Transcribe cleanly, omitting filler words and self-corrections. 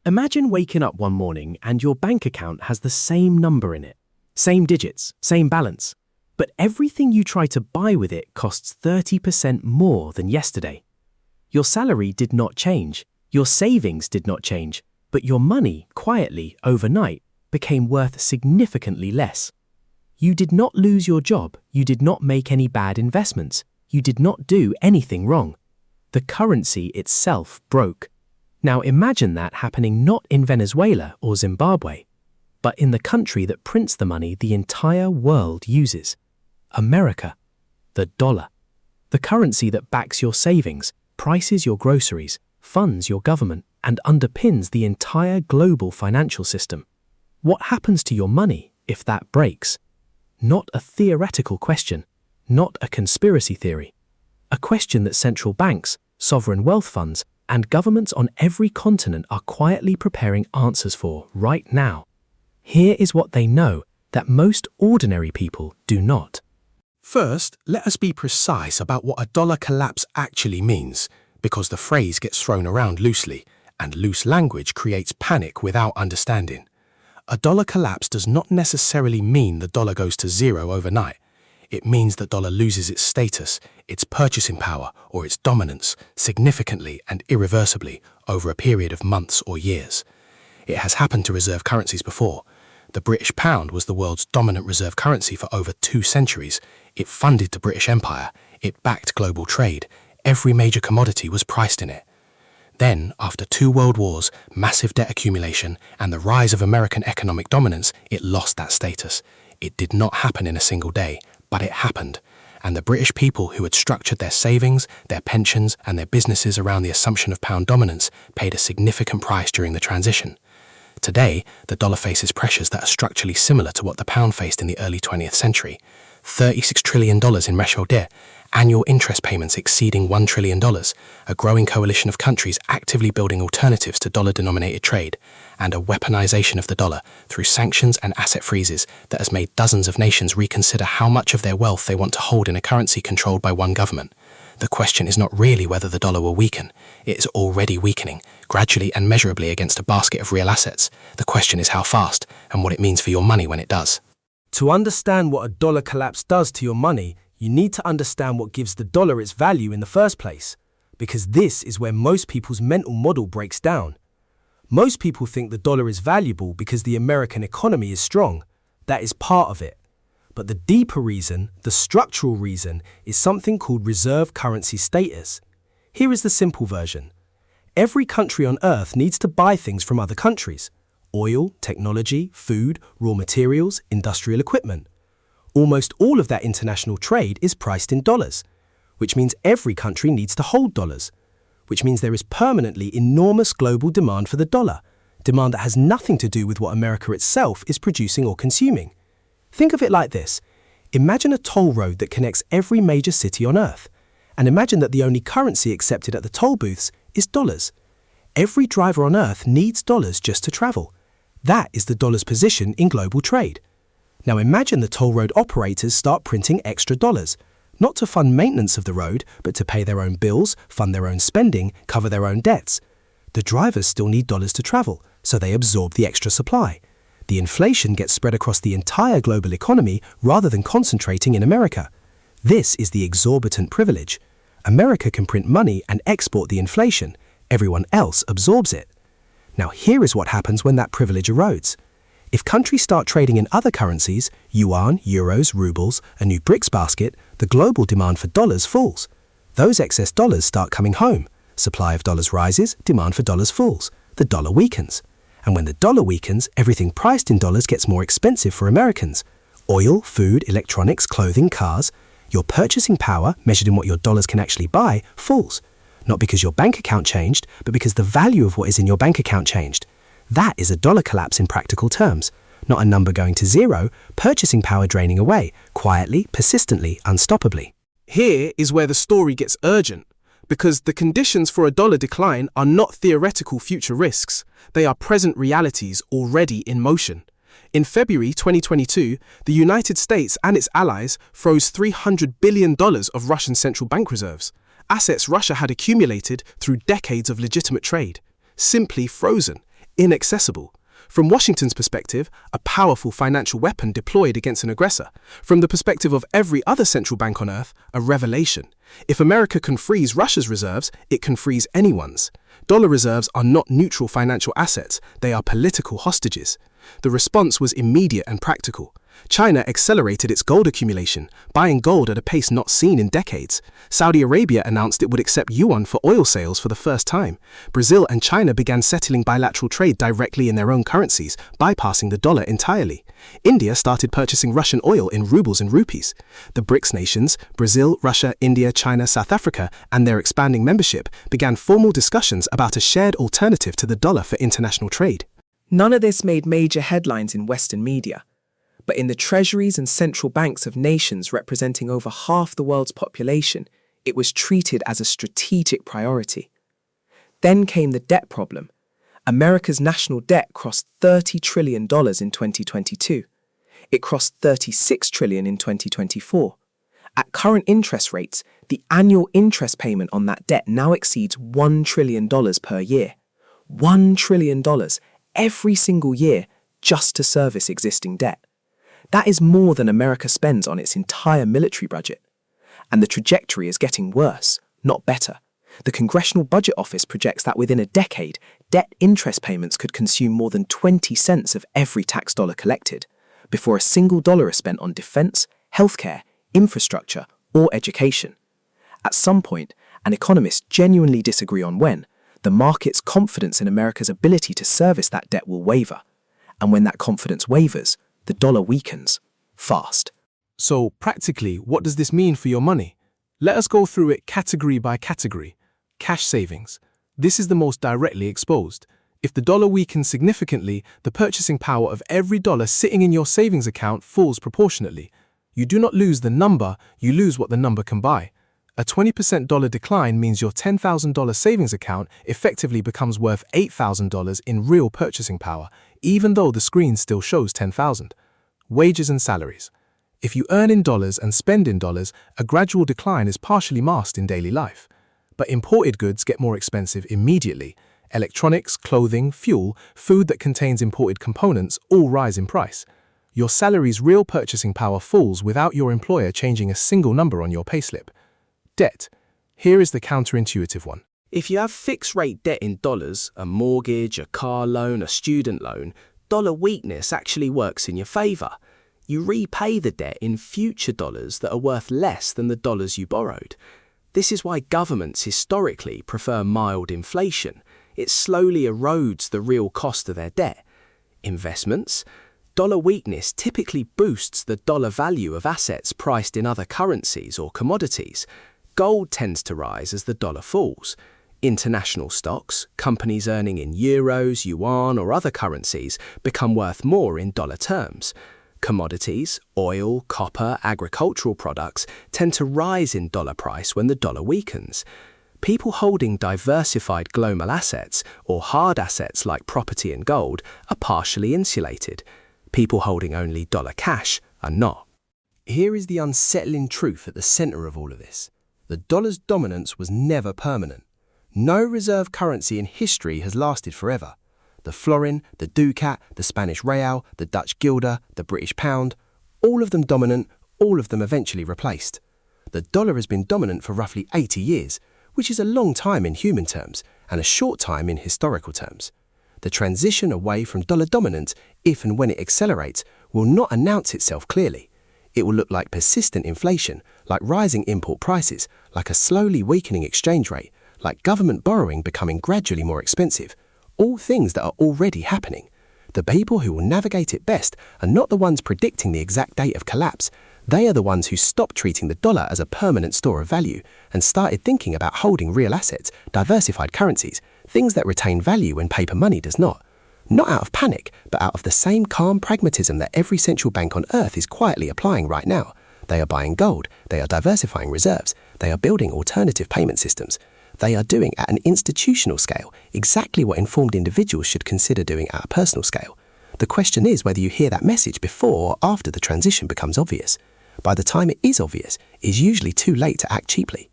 Imagine waking up one morning and your bank account has the same number in it, same digits, same balance, but everything you try to buy with it costs 30% more than yesterday. Your salary did not change, your savings did not change, but your money, quietly, overnight, became worth significantly less. You did not lose your job, you did not make any bad investments, you did not do anything wrong. The currency itself broke. Now imagine that happening not in Venezuela or Zimbabwe, but in the country that prints the money the entire world uses. America. The dollar. The currency that backs your savings, prices your groceries, funds your government, and underpins the entire global financial system. What happens to your money if that breaks? Not a theoretical question, not a conspiracy theory. A question that central banks, sovereign wealth funds, and governments on every continent are quietly preparing answers for right now. Here is what they know that most ordinary people do not. First, let us be precise about what a dollar collapse actually means, because the phrase gets thrown around loosely, and loose language creates panic without understanding. A dollar collapse does not necessarily mean the dollar goes to zero overnight. It means the dollar loses its status, its purchasing power, or its dominance significantly and irreversibly over a period of months or years. It has happened to reserve currencies before. The British pound was the world's dominant reserve currency for over 2 centuries. It funded the British Empire. It backed global trade. Every major commodity was priced in it. Then, after 2 world wars, massive debt accumulation, and the rise of American economic dominance, it lost that status. It did not happen in a single day, but it happened. And the British people who had structured their savings, their pensions, and their businesses around the assumption of pound dominance paid a significant price during the transition. Today, the dollar faces pressures that are structurally similar to what the pound faced in the early 20th century. $36 trillion in recho debt, annual interest payments exceeding $1 trillion, a growing coalition of countries actively building alternatives to dollar-denominated trade, and a weaponization of the dollar through sanctions and asset freezes that has made dozens of nations reconsider how much of their wealth they want to hold in a currency controlled by one government. The question is not really whether the dollar will weaken. It is already weakening, gradually and measurably against a basket of real assets. The question is how fast, and what it means for your money when it does. To understand what a dollar collapse does to your money, you need to understand what gives the dollar its value in the first place, because this is where most people's mental model breaks down. Most people think the dollar is valuable because the American economy is strong. That is part of it. But the deeper reason, the structural reason, is something called reserve currency status. Here is the simple version. Every country on Earth needs to buy things from other countries. Oil, technology, food, raw materials, industrial equipment. Almost all of that international trade is priced in dollars, which means every country needs to hold dollars, which means there is permanently enormous global demand for the dollar, demand that has nothing to do with what America itself is producing or consuming. Think of it like this. Imagine a toll road that connects every major city on Earth, and imagine that the only currency accepted at the toll booths is dollars. Every driver on Earth needs dollars just to travel. That is the dollar's position in global trade. Now imagine the toll road operators start printing extra dollars, not to fund maintenance of the road, but to pay their own bills, fund their own spending, cover their own debts. The drivers still need dollars to travel, so they absorb the extra supply. The inflation gets spread across the entire global economy rather than concentrating in America. This is the exorbitant privilege. America can print money and export the inflation. Everyone else absorbs it. Now here is what happens when that privilege erodes. If countries start trading in other currencies, yuan, euros, rubles, a new BRICS basket, the global demand for dollars falls. Those excess dollars start coming home. Supply of dollars rises, demand for dollars falls. The dollar weakens. And when the dollar weakens, everything priced in dollars gets more expensive for Americans. Oil, food, electronics, clothing, cars. Your purchasing power, measured in what your dollars can actually buy, falls. Not because your bank account changed, but because the value of what is in your bank account changed. That is a dollar collapse in practical terms. Not a number going to zero, purchasing power draining away, quietly, persistently, unstoppably. Here is where the story gets urgent, because the conditions for a dollar decline are not theoretical future risks. They are present realities already in motion. In February 2022, the United States and its allies froze $300 billion of Russian central bank reserves, assets Russia had accumulated through decades of legitimate trade. Simply frozen, inaccessible. From Washington's perspective, a powerful financial weapon deployed against an aggressor. From the perspective of every other central bank on Earth, a revelation. If America can freeze Russia's reserves, it can freeze anyone's. Dollar reserves are not neutral financial assets, they are political hostages. The response was immediate and practical. China accelerated its gold accumulation, buying gold at a pace not seen in decades. Saudi Arabia announced it would accept yuan for oil sales for the first time. Brazil and China began settling bilateral trade directly in their own currencies, bypassing the dollar entirely. India started purchasing Russian oil in rubles and rupees. The BRICS nations, Brazil, Russia, India, China, South Africa, and their expanding membership began formal discussions about a shared alternative to the dollar for international trade. None of this made major headlines in Western media. But in the treasuries and central banks of nations representing over half the world's population, it was treated as a strategic priority. Then came the debt problem. America's national debt crossed $30 trillion in 2022. It crossed $36 trillion in 2024. At current interest rates, the annual interest payment on that debt now exceeds $1 trillion per year. $1 trillion every single year just to service existing debt. That is more than America spends on its entire military budget. And the trajectory is getting worse, not better. The Congressional Budget Office projects that within a decade, debt interest payments could consume more than 20 cents of every tax dollar collected, before a single dollar is spent on defense, healthcare, infrastructure, or education. At some point, and economists genuinely disagree on when, the market's confidence in America's ability to service that debt will waver. And when that confidence wavers, the dollar weakens fast. So, practically, what does this mean for your money? Let us go through it category by category. Cash savings. This is the most directly exposed. If the dollar weakens significantly, the purchasing power of every dollar sitting in your savings account falls proportionately. You do not lose the number, you lose what the number can buy. A 20% dollar decline means your $10,000 savings account effectively becomes worth $8,000 in real purchasing power, even though the screen still shows $10,000. Wages and salaries. If you earn in dollars and spend in dollars, a gradual decline is partially masked in daily life. But imported goods get more expensive immediately. Electronics, clothing, fuel, food that contains imported components all rise in price. Your salary's real purchasing power falls without your employer changing a single number on your payslip. Debt. Here is the counterintuitive one. If you have fixed-rate debt in dollars, a mortgage, a car loan, a student loan, dollar weakness actually works in your favor. You repay the debt in future dollars that are worth less than the dollars you borrowed. This is why governments historically prefer mild inflation. It slowly erodes the real cost of their debt. Investments. Dollar weakness typically boosts the dollar value of assets priced in other currencies or commodities. Gold tends to rise as the dollar falls. International stocks, companies earning in euros, yuan, or other currencies, become worth more in dollar terms. Commodities, oil, copper, agricultural products tend to rise in dollar price when the dollar weakens. People holding diversified global assets, or hard assets like property and gold, are partially insulated. People holding only dollar cash are not. Here is the unsettling truth at the center of all of this. The dollar's dominance was never permanent. No reserve currency in history has lasted forever. The florin, the ducat, the Spanish real, the Dutch guilder, the British pound, all of them dominant, all of them eventually replaced. The dollar has been dominant for roughly 80 years, which is a long time in human terms and a short time in historical terms. The transition away from dollar dominance, if and when it accelerates, will not announce itself clearly. It will look like persistent inflation, like rising import prices, like a slowly weakening exchange rate, like government borrowing becoming gradually more expensive, all things that are already happening. The people who will navigate it best are not the ones predicting the exact date of collapse. They are the ones who stopped treating the dollar as a permanent store of value and started thinking about holding real assets, diversified currencies, things that retain value when paper money does not. Not out of panic, but out of the same calm pragmatism that every central bank on earth is quietly applying right now. They are buying gold, they are diversifying reserves, they are building alternative payment systems. They are doing at an institutional scale exactly what informed individuals should consider doing at a personal scale. The question is whether you hear that message before or after the transition becomes obvious. By the time it is obvious, it is usually too late to act cheaply.